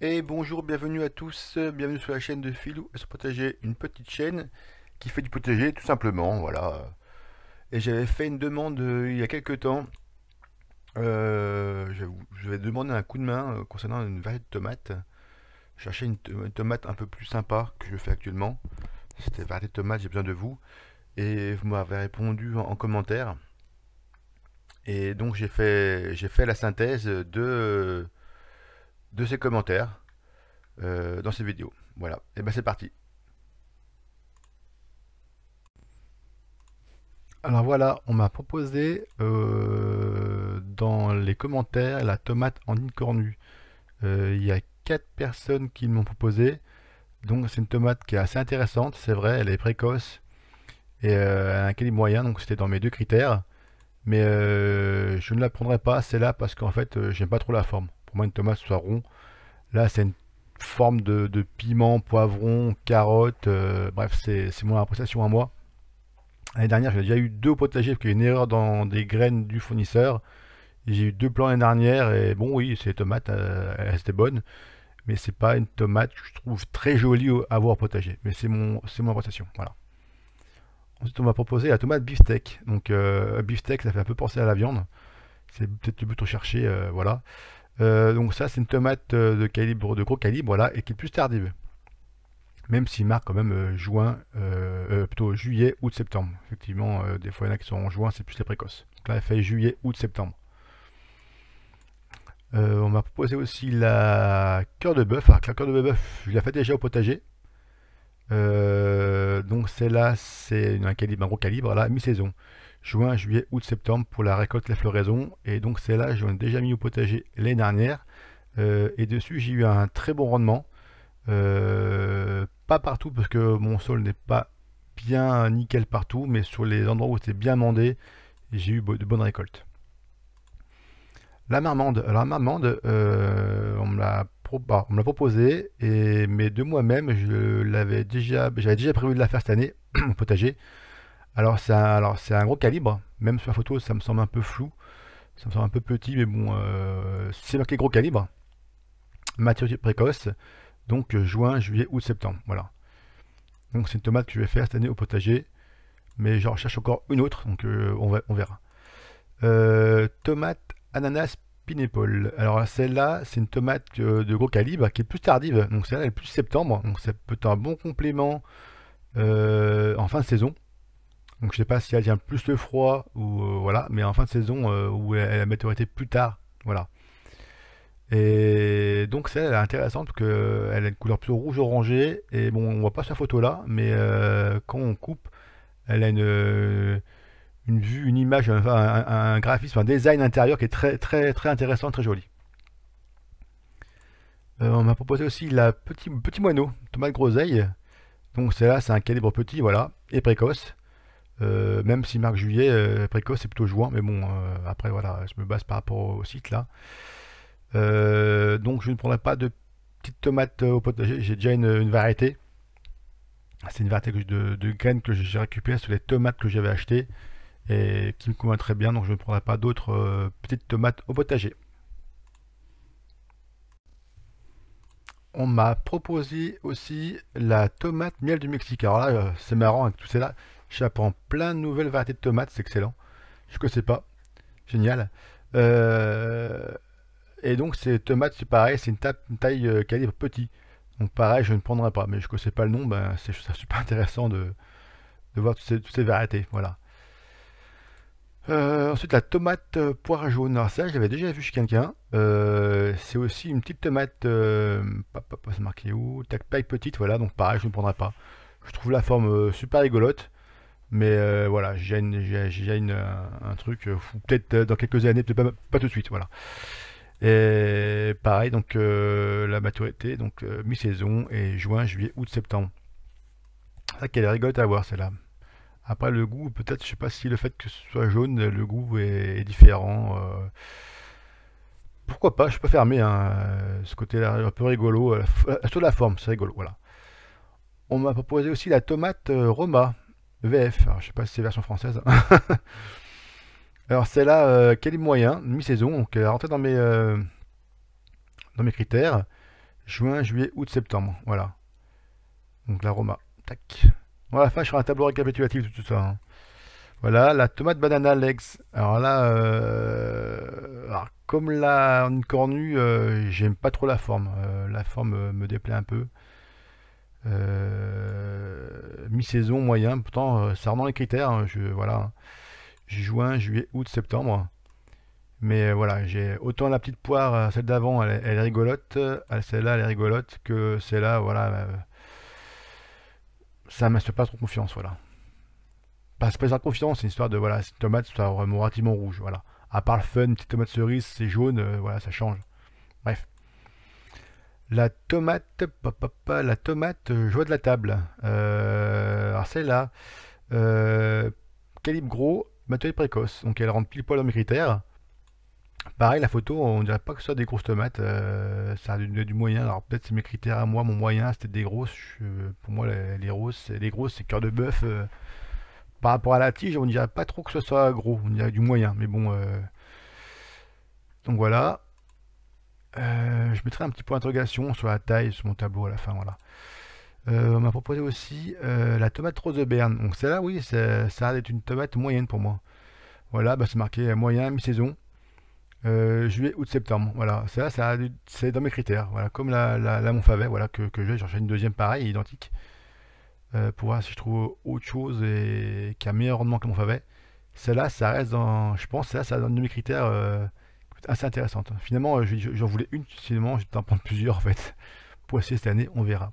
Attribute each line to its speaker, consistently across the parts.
Speaker 1: Et bonjour, bienvenue à tous, bienvenue sur la chaîne de Philou et son potager, une petite chaîne qui fait du potager tout simplement, voilà. Et j'avais fait une demande il y a quelques temps, je vais demander un coup de main concernant une variété de tomates. Je cherchais une tomate un peu plus sympa que je fais actuellement. C'était variété de tomates, j'ai besoin de vous. Et vous m'avez répondu en commentaire. Et donc j'ai fait la synthèse de ces commentaires dans ces vidéos. Voilà, et ben c'est parti. Alors voilà, on m'a proposé dans les commentaires la tomate en ligne cornue. Il y a 4 personnes qui m'ont proposé. Donc c'est une tomate qui est assez intéressante, c'est vrai, elle est précoce et elle a un calibre moyen, donc c'était dans mes deux critères. Mais je ne la prendrai pas, celle-là, parce qu'en fait, j'aime pas trop la forme. Pour moi, une tomate soit rond. Là, c'est une forme de piment, poivron, carotte. Bref, c'est mon appréciation à moi. L'année dernière, j'ai déjà eu deux au potager parce qu'il y a eu une erreur dans des graines du fournisseur. J'ai eu deux plants l'année dernière et bon, oui, ces tomates, elles étaient bonnes, mais c'est pas une tomate que je trouve très jolie à voir au potager. Mais c'est mon appréciation. Voilà. Ensuite, on m'a proposé la tomate beefsteak. Donc, beefsteak, ça fait un peu penser à la viande. C'est peut-être le but recherché, voilà. Donc ça, c'est une tomate de gros calibre, voilà, et qui est plus tardive. Même s'il marque quand même plutôt juillet, août, septembre. Effectivement, des fois il y en a qui sont en juin, c'est plus les précoces. Donc là, elle fait juillet, août, septembre. On m'a proposé aussi la cœur de bœuf. Alors, la cœur de bœuf, je l'ai fait déjà au potager. Donc celle-là, c'est un gros calibre, là, mi-saison. Juin, juillet, août, septembre pour la récolte, la floraison. Et donc celle-là, j'en ai déjà mis au potager l'année dernière. Et dessus, j'ai eu un très bon rendement. Pas partout parce que mon sol n'est pas bien nickel partout, mais sur les endroits où c'était bien mandé, j'ai eu de bonnes récoltes. La marmande, alors la marmande, on me l'a proposé, mais de moi-même, j'avais déjà prévu de la faire cette année au potager. Alors c'est un gros calibre, même sur la photo, ça me semble un peu flou, ça me semble un peu petit, mais bon, c'est marqué gros calibre, maturité précoce, donc juin, juillet, août, septembre, voilà. Donc c'est une tomate que je vais faire cette année au potager, mais j'en recherche encore une autre, donc on verra. Tomate, ananas, pineapple. Alors celle-là, c'est une tomate de gros calibre qui est plus tardive, donc celle-là elle est plus septembre, donc ça peut être un bon complément en fin de saison. Donc je sais pas si elle tient plus le froid ou voilà, mais en fin de saison où elle a la maturité plus tard, voilà. Et donc celle elle est intéressante parce qu'elle a une couleur plutôt rouge orangé et bon on voit pas sa photo là, mais quand on coupe, elle a une vue, une image, enfin, un graphisme, un design intérieur qui est très très très intéressant, très joli. On m'a proposé aussi la petit moineau, tomate groseille. Donc celle-là c'est un calibre petit, voilà, et précoce. Même si marque juillet, précoce c'est plutôt juin, mais bon, après voilà, je me base par rapport au site là. Donc je ne prendrai pas de petites tomates au potager, j'ai déjà une variété. C'est une variété de graines que j'ai récupérées sur les tomates que j'avais achetées et qui me convient très bien, donc je ne prendrai pas d'autres petites tomates au potager. On m'a proposé aussi la tomate miel du Mexique. Alors là, c'est marrant avec tout ça. J'apprends plein de nouvelles variétés de tomates, c'est excellent. Je ne sais pas, génial. Euh, et donc ces tomates, c'est pareil, c'est une taille calibre petit. Donc pareil, je ne prendrai pas, mais je ne connaissais pas le nom, ben, c'est super intéressant de voir toutes ces variétés. Voilà. Ensuite, la tomate poire jaune. Alors ça, je l'avais déjà vu chez quelqu'un. C'est aussi une petite tomate. C'est marqué où? Taille petite, voilà. Donc pareil, je ne prendrai pas. Je trouve la forme super rigolote. Mais voilà, un truc. Peut-être dans quelques années, peut-être pas tout de suite. Voilà. Et pareil, donc la maturité, donc mi-saison et juin, juillet, août, septembre. C'est vrai qu'elle est rigolote à voir, celle-là. Après, le goût, peut-être, je sais pas si le fait que ce soit jaune, le goût est différent. Pourquoi pas, je suis pas fermé, hein, ce côté-là un peu rigolo. Sur la forme, c'est rigolo, voilà. On m'a proposé aussi la tomate Roma, VF. Alors, je sais pas si c'est version française. Alors, celle-là, calibre moyen, mi-saison, donc elle est rentrée dans mes critères. juin, juillet, août, septembre. Voilà. Donc l'aroma. Tac. Bon, à la fin, je ferai un tableau récapitulatif de tout ça, hein. Voilà, la tomate banana legs. Alors là, alors, comme la en cornue, j'aime pas trop la forme. La forme me déplaît un peu. Mi-saison, moyen. Pourtant, ça rentre dans les critères, hein. Voilà. Juin, juillet, août, septembre. Mais voilà, j'ai autant la petite poire, celle d'avant, elle est rigolote. Celle-là, elle est rigolote que celle-là, voilà. Ça m'inspire pas trop confiance, voilà. Pas pas faire confiance, c'est une histoire de voilà, cette tomate soit vraiment relativement rouge, voilà. À part le fun, une petite tomate cerise, c'est jaune, voilà, ça change. Bref. La tomate, la tomate joie de la table. Alors celle-là, euh, calibre gros, maturité précoce. Donc elle rentre pile poil dans mes critères. Pareil, la photo, on dirait pas que ce soit des grosses tomates, ça a du moyen. Alors peut-être c'est mes critères à moi, mon moyen c'était des grosses. Pour moi, les grosses, c'est cœur de bœuf. Par rapport à la tige, on dirait pas trop que ce soit gros, on dirait du moyen. Mais bon, donc voilà. Je mettrai un petit point d'interrogation sur la taille sur mon tableau à la fin, voilà. On m'a proposé aussi la tomate rose de Berne. Donc celle-là, oui, ça a l'air d'être une tomate moyenne pour moi. Voilà, bah, c'est marqué moyen, mi-saison. Juillet, août, septembre. Voilà, c'est dans mes critères. Voilà, comme la Montfavet, voilà, que je vais chercher une deuxième pareille, identique, pour voir si je trouve autre chose et qui a meilleur rendement que la Montfavet. Celle-là, ça reste dans, je pense, celle-là, ça donne de mes critères assez intéressantes. Finalement, j'en voulais une, finalement, je vais en prendre plusieurs en fait, pour essayer cette année, on verra.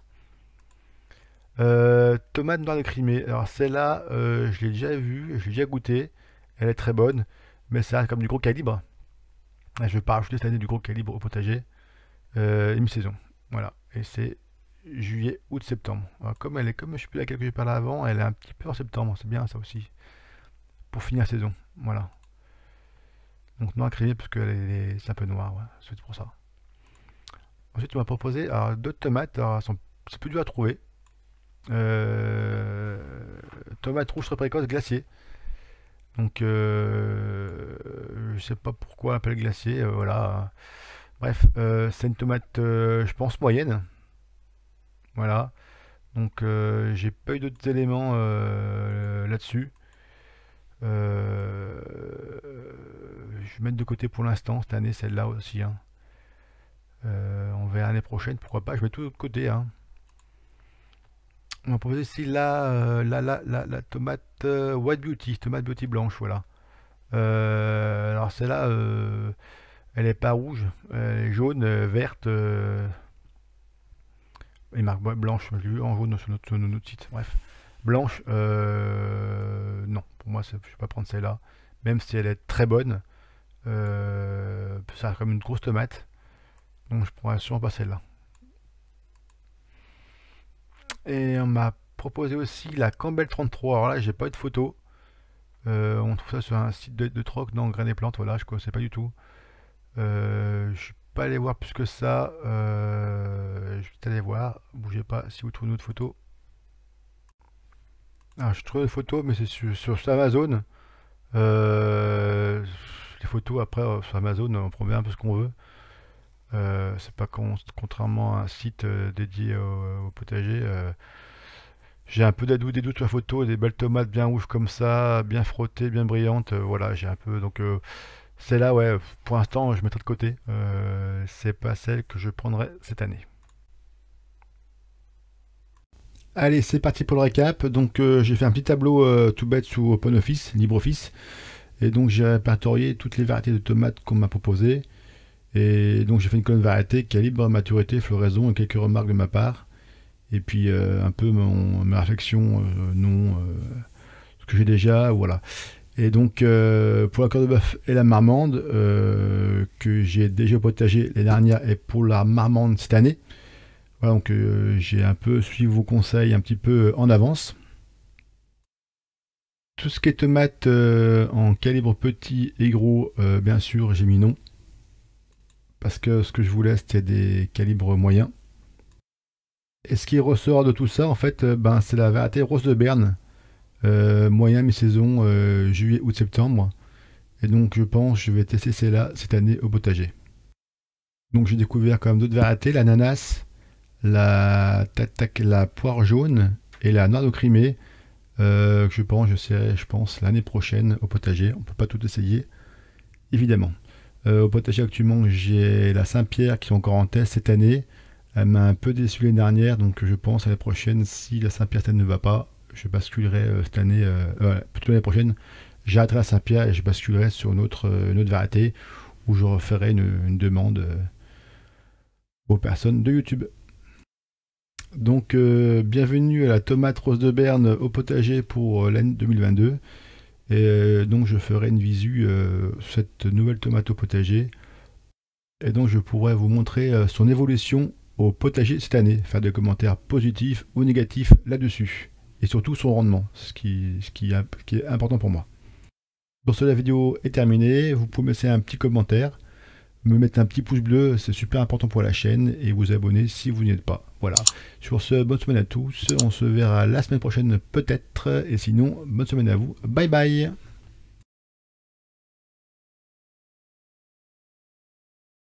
Speaker 1: Tomate noire de Crimée. Alors celle-là, je l'ai déjà vue, je l'ai déjà goûtée. Elle est très bonne, mais ça reste comme du gros calibre. Je ne vais pas rajouter cette année du gros calibre au potager. Mi-saison. Voilà. Et c'est juillet, août, septembre. Alors, comme je sais plus laquelle que j'ai parlé avant, elle est un petit peu en septembre. C'est bien ça aussi. Pour finir la saison. Voilà. Donc noir crémé parce que c'est un peu noir. Ouais. C'est pour ça. Ensuite, on m'a proposé d'autres tomates. Alors, c'est plus dur à trouver. Euh, Tomates rouges très précoces glaciées. Donc, je sais pas pourquoi on l'appelle glacier. Voilà. Bref, c'est une tomate, je pense, moyenne. Voilà. Donc, j'ai pas eu d'autres éléments là-dessus. Euh, je vais mettre de côté pour l'instant cette année, celle-là aussi, hein. On verra l'année prochaine, pourquoi pas. Je mets tout de côté, hein. On va proposer ici la tomate White Beauty, tomate Beauty blanche, voilà. Alors celle-là, elle est pas rouge, elle est jaune, verte, et marque blanche, je l'ai vu en jaune sur notre site, bref. Blanche, non, pour moi, je ne vais pas prendre celle-là, même si elle est très bonne. Ça a comme une grosse tomate, donc je pourrais sûrement pas celle-là. Et on m'a proposé aussi la Campbell 33. Alors là, j'ai pas eu de photo. On trouve ça sur un site de troc dans Graines et Plantes. Voilà, je ne connaissais pas du tout. Je suis pas allé voir plus que ça. Je vais aller voir. Bougez pas si vous trouvez une autre photo. Alors, je trouve une photo, mais c'est sur Amazon. Les photos après sur Amazon, on prend bien un peu ce qu'on veut. C'est pas contrairement à un site dédié au potager. J'ai un peu des doutes sur la photo, des belles tomates bien rouges comme ça, bien frottées, bien brillantes. Voilà, j'ai un peu. Donc, celle-là, ouais, pour l'instant, je mettrai de côté. C'est pas celle que je prendrai cette année. Allez, c'est parti pour le récap. Donc, j'ai fait un petit tableau tout bête sous OpenOffice, LibreOffice. Et donc, j'ai répertorié toutes les variétés de tomates qu'on m'a proposées. Et donc, j'ai fait une colonne variété, calibre, maturité, floraison et quelques remarques de ma part. Et puis, un peu mes réflexions, non, ce que j'ai déjà, voilà. Et donc, pour la cœur de bœuf et la marmande, que j'ai déjà potagé l'année dernière, et pour la marmande cette année, voilà, donc j'ai un peu suivi vos conseils un petit peu en avance. Tout ce qui est tomate en calibre petit et gros, bien sûr, j'ai mis non. Parce que ce que je voulais, c'était des calibres moyens. Et ce qui ressort de tout ça, en fait, ben, c'est la variété rose de Berne. Moyen mi-saison, juillet, août, septembre. Et donc, je pense que je vais tester celle-là cette année au potager. Donc, j'ai découvert quand même d'autres variétés, l'ananas, la poire jaune et la noix de Crimée. Je pense l'année prochaine au potager. On peut pas tout essayer, évidemment. Au potager actuellement, j'ai la Saint-Pierre qui est encore en test cette année. Elle m'a un peu déçu l'année dernière, donc je pense l'année prochaine, si la Saint-Pierre cette année ne va pas, je basculerai cette année, plutôt l'année prochaine, j'arrêterai la Saint-Pierre et je basculerai sur une autre variété où je referai une demande aux personnes de YouTube. Donc, bienvenue à la tomate rose de Berne au potager pour l'année 2022. Et donc, je ferai une visu sur cette nouvelle tomate au potager. Et donc, je pourrais vous montrer son évolution au potager cette année, faire des commentaires positifs ou négatifs là-dessus. Et surtout son rendement, ce qui est important pour moi. Pour cela, la vidéo est terminée. Vous pouvez me laisser un petit commentaire, me mettre un petit pouce bleu, c'est super important pour la chaîne, et vous abonner si vous n'y êtes pas. Voilà. Sur ce, bonne semaine à tous. On se verra la semaine prochaine peut-être. Et sinon, bonne semaine à vous. Bye bye.